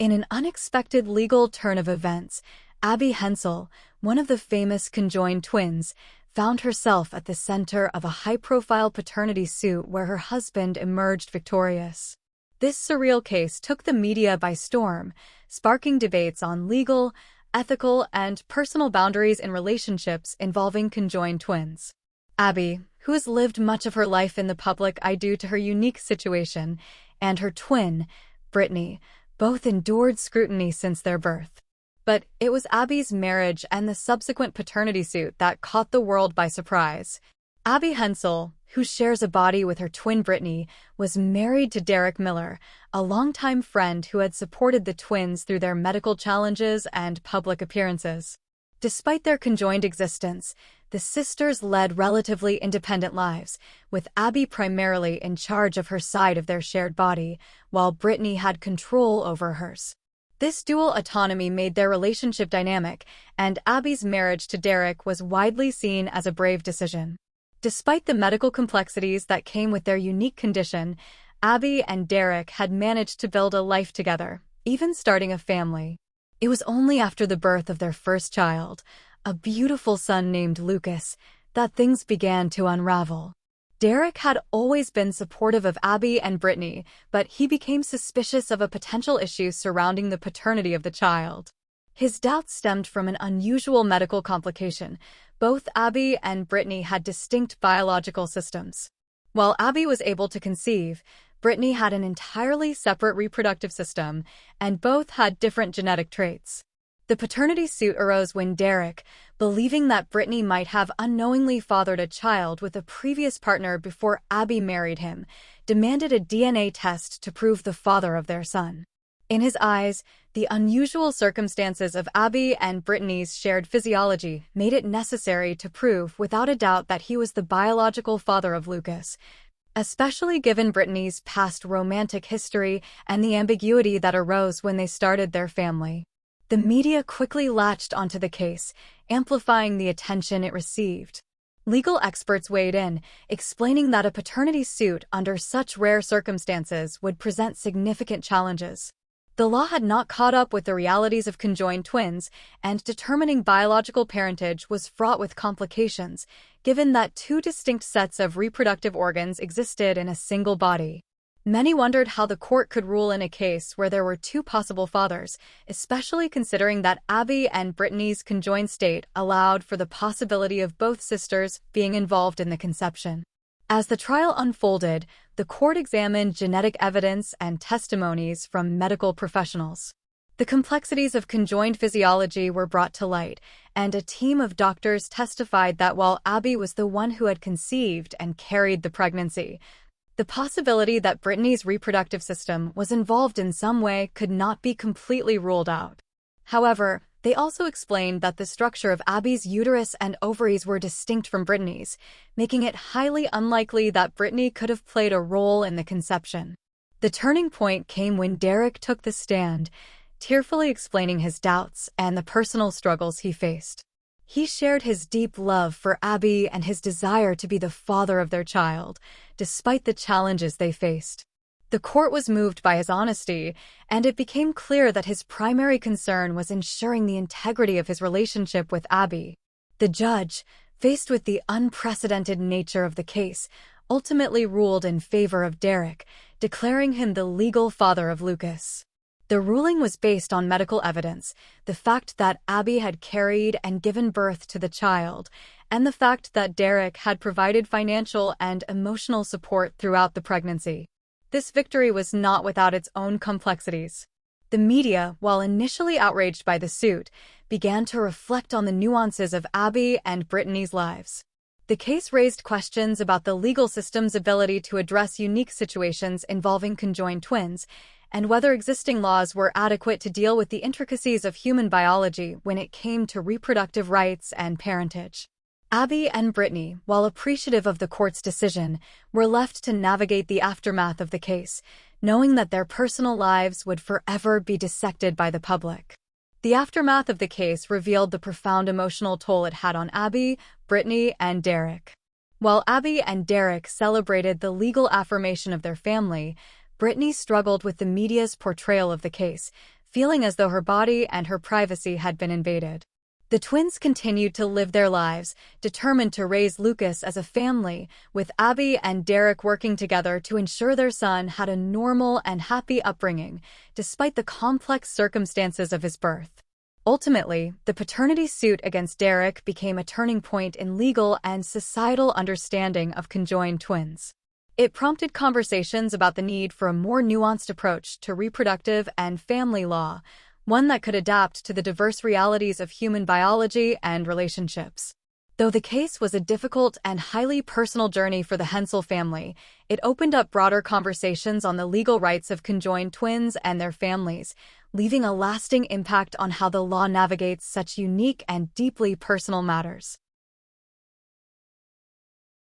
In an unexpected legal turn of events, Abby Hensel, one of the famous conjoined twins, found herself at the center of a high-profile paternity suit where her husband emerged victorious. This surreal case took the media by storm, sparking debates on legal, ethical, and personal boundaries in relationships involving conjoined twins. Abby, who has lived much of her life in the public eye due to her unique situation, and her twin, Brittany, both endured scrutiny since their birth. But it was Abby's marriage and the subsequent paternity suit that caught the world by surprise. Abby Hensel, who shares a body with her twin Brittany, was married to Derek Miller, a longtime friend who had supported the twins through their medical challenges and public appearances. Despite their conjoined existence, the sisters led relatively independent lives, with Abby primarily in charge of her side of their shared body, while Brittany had control over hers. This dual autonomy made their relationship dynamic, and Abby's marriage to Derek was widely seen as a brave decision. Despite the medical complexities that came with their unique condition, Abby and Derek had managed to build a life together, even starting a family. It was only after the birth of their first child, a beautiful son named Lucas, that things began to unravel. Derek had always been supportive of Abby and Brittany, but he became suspicious of a potential issue surrounding the paternity of the child. His doubts stemmed from an unusual medical complication. Both Abby and Brittany had distinct biological systems. While Abby was able to conceive, Brittany had an entirely separate reproductive system, and both had different genetic traits. The paternity suit arose when Derek, believing that Brittany might have unknowingly fathered a child with a previous partner before Abby married him, demanded a DNA test to prove the father of their son. In his eyes, the unusual circumstances of Abby and Brittany's shared physiology made it necessary to prove without a doubt that he was the biological father of Lucas, especially given Brittany's past romantic history and the ambiguity that arose when they started their family. The media quickly latched onto the case, amplifying the attention it received. Legal experts weighed in, explaining that a paternity suit under such rare circumstances would present significant challenges. The law had not caught up with the realities of conjoined twins, and determining biological parentage was fraught with complications, given that two distinct sets of reproductive organs existed in a single body. Many wondered how the court could rule in a case where there were two possible fathers, especially considering that Abby and Brittany's conjoined state allowed for the possibility of both sisters being involved in the conception. As the trial unfolded, the court examined genetic evidence and testimonies from medical professionals. The complexities of conjoined physiology were brought to light, and a team of doctors testified that while Abby was the one who had conceived and carried the pregnancy, the possibility that Brittany's reproductive system was involved in some way could not be completely ruled out. However, they also explained that the structure of Abby's uterus and ovaries were distinct from Brittany's, making it highly unlikely that Brittany could have played a role in the conception. The turning point came when Derek took the stand, tearfully explaining his doubts and the personal struggles he faced. He shared his deep love for Abby and his desire to be the father of their child, despite the challenges they faced. The court was moved by his honesty, and it became clear that his primary concern was ensuring the integrity of his relationship with Abby. The judge, faced with the unprecedented nature of the case, ultimately ruled in favor of Derek, declaring him the legal father of Lucas. The ruling was based on medical evidence, the fact that Abby had carried and given birth to the child, and the fact that Derek had provided financial and emotional support throughout the pregnancy. This victory was not without its own complexities. The media, while initially outraged by the suit, began to reflect on the nuances of Abby and Brittany's lives. The case raised questions about the legal system's ability to address unique situations involving conjoined twins, and whether existing laws were adequate to deal with the intricacies of human biology when it came to reproductive rights and parentage. Abby and Brittany, while appreciative of the court's decision, were left to navigate the aftermath of the case, knowing that their personal lives would forever be dissected by the public. The aftermath of the case revealed the profound emotional toll it had on Abby, Brittany, and Derek. While Abby and Derek celebrated the legal affirmation of their family, Brittany struggled with the media's portrayal of the case, feeling as though her body and her privacy had been invaded. The twins continued to live their lives, determined to raise Lucas as a family, with Abby and Derek working together to ensure their son had a normal and happy upbringing, despite the complex circumstances of his birth. Ultimately, the paternity suit against Derek became a turning point in legal and societal understanding of conjoined twins. It prompted conversations about the need for a more nuanced approach to reproductive and family law, one that could adapt to the diverse realities of human biology and relationships. Though the case was a difficult and highly personal journey for the Hensel family, it opened up broader conversations on the legal rights of conjoined twins and their families, leaving a lasting impact on how the law navigates such unique and deeply personal matters.